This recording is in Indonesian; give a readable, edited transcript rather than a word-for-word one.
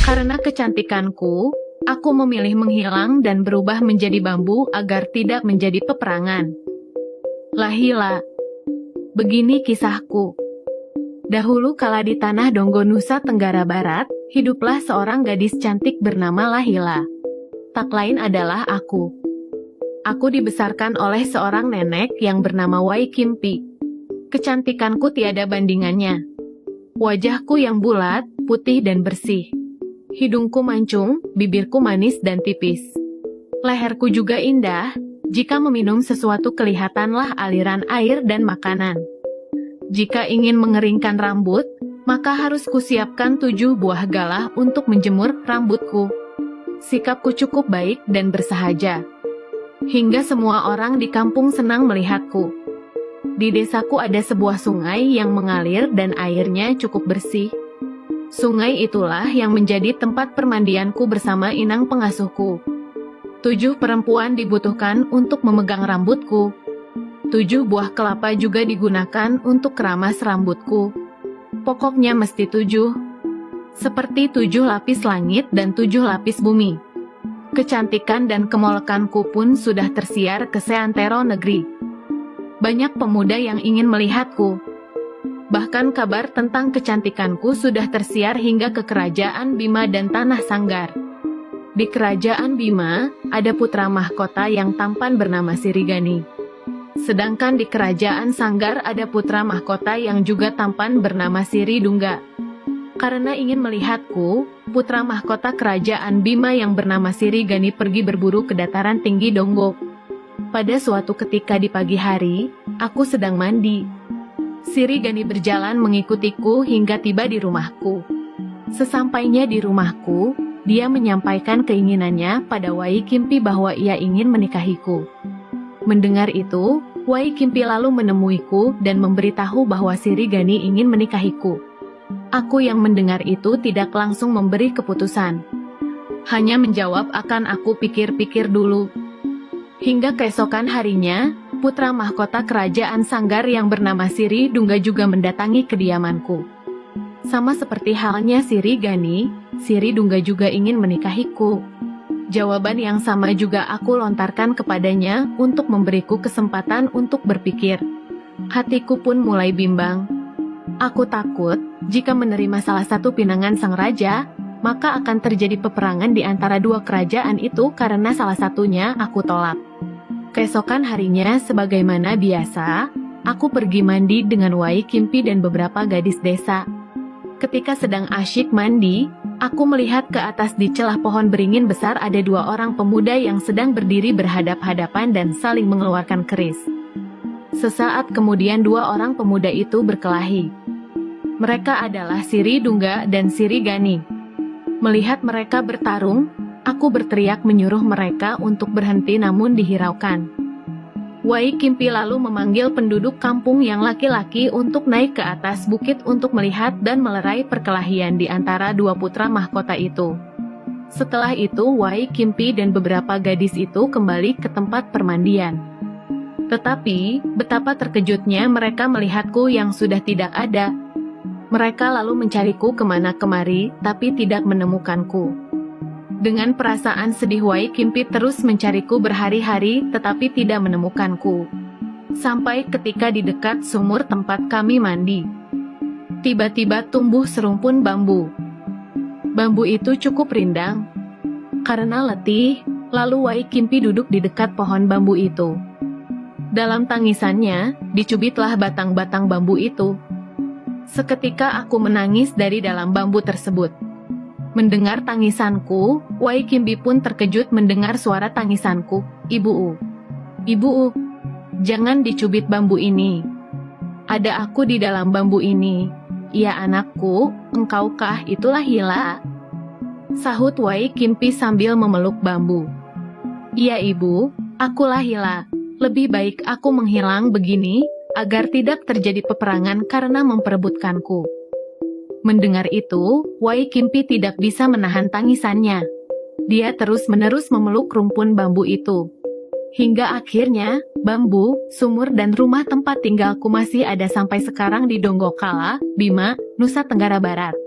Karena kecantikanku, aku memilih menghilang dan berubah menjadi bambu agar tidak menjadi peperangan. Lahila. Begini kisahku. Dahulu kala di tanah Donggo Nusa Tenggara Barat, hiduplah seorang gadis cantik bernama Lahila. Tak lain adalah aku. Aku dibesarkan oleh seorang nenek yang bernama Wai Kimpi. Kecantikanku tiada bandingannya. Wajahku yang bulat, putih dan bersih. Hidungku mancung, bibirku manis dan tipis. Leherku juga indah, jika meminum sesuatu kelihatanlah aliran air dan makanan. Jika ingin mengeringkan rambut, maka harus kusiapkan 7 buah galah untuk menjemur rambutku. Sikapku cukup baik dan bersahaja. Hingga semua orang di kampung senang melihatku. Di desaku ada sebuah sungai yang mengalir dan airnya cukup bersih. Sungai itulah yang menjadi tempat permandianku bersama inang pengasuhku. 7 perempuan dibutuhkan untuk memegang rambutku. 7 buah kelapa juga digunakan untuk keramas rambutku. Pokoknya mesti 7. Seperti 7 lapis langit dan 7 lapis bumi. Kecantikan dan kemolekanku pun sudah tersiar ke seantero negeri. Banyak pemuda yang ingin melihatku. Bahkan kabar tentang kecantikanku sudah tersiar hingga ke kerajaan Bima dan Tanah Sanggar. Di kerajaan Bima, ada putra mahkota yang tampan bernama Sirigani. Sedangkan di kerajaan Sanggar ada putra mahkota yang juga tampan bernama Siri Dungga. Karena ingin melihatku, putra mahkota kerajaan Bima yang bernama Sirigani pergi berburu ke dataran tinggi Donggo. Pada suatu ketika di pagi hari, aku sedang mandi. Sirigani berjalan mengikutiku hingga tiba di rumahku. Sesampainya di rumahku, dia menyampaikan keinginannya pada Wai Kimpi bahwa ia ingin menikahiku. Mendengar itu, Wai Kimpi lalu menemuiku dan memberitahu bahwa Sirigani ingin menikahiku. Aku yang mendengar itu tidak langsung memberi keputusan. Hanya menjawab akan aku pikir-pikir dulu. Hingga keesokan harinya, putra mahkota kerajaan Sanggar yang bernama Siri Dungga juga mendatangi kediamanku. Sama seperti halnya Sirigani, Siri Dungga juga ingin menikahiku. Jawaban yang sama juga aku lontarkan kepadanya untuk memberiku kesempatan untuk berpikir. Hatiku pun mulai bimbang. Aku takut, jika menerima salah satu pinangan sang raja, maka akan terjadi peperangan di antara 2 kerajaan itu karena salah satunya aku tolak. Keesokan harinya, sebagaimana biasa, aku pergi mandi dengan Wai Kimpi dan beberapa gadis desa. Ketika sedang asyik mandi, aku melihat ke atas di celah pohon beringin besar ada 2 orang pemuda yang sedang berdiri berhadap-hadapan dan saling mengeluarkan keris. Sesaat kemudian 2 orang pemuda itu berkelahi. Mereka adalah Siri Dungga dan Sirigani. Melihat mereka bertarung, aku berteriak menyuruh mereka untuk berhenti namun dihiraukan. Wai Kimpi lalu memanggil penduduk kampung yang laki-laki untuk naik ke atas bukit untuk melihat dan melerai perkelahian di antara 2 putra mahkota itu. Setelah itu Wai Kimpi dan beberapa gadis itu kembali ke tempat permandian. Tetapi, betapa terkejutnya mereka melihatku yang sudah tidak ada. Mereka lalu mencariku kemana kemari, tapi tidak menemukanku. Dengan perasaan sedih Wai Kimpi terus mencariku berhari-hari, tetapi tidak menemukanku. Sampai ketika di dekat sumur tempat kami mandi. Tiba-tiba tumbuh serumpun bambu. Bambu itu cukup rindang. Karena letih, lalu Wai Kimpi duduk di dekat pohon bambu itu. Dalam tangisannya, dicubitlah batang-batang bambu itu. Seketika aku menangis dari dalam bambu tersebut. Mendengar tangisanku, Wai Kimpi pun terkejut mendengar suara tangisanku. Ibu, jangan dicubit bambu ini. Ada aku di dalam bambu ini. Ya anakku, engkaukah itu Lahila? Sahut Wai Kimpi sambil memeluk bambu. Iya ibu, aku Lahila. Lebih baik aku menghilang begini, agar tidak terjadi peperangan karena memperebutkanku. Mendengar itu, Wai Kimpi tidak bisa menahan tangisannya. Dia terus-menerus memeluk rumpun bambu itu. Hingga akhirnya, bambu, sumur dan rumah tempat tinggalku masih ada sampai sekarang di Donggokala, Bima, Nusa Tenggara Barat.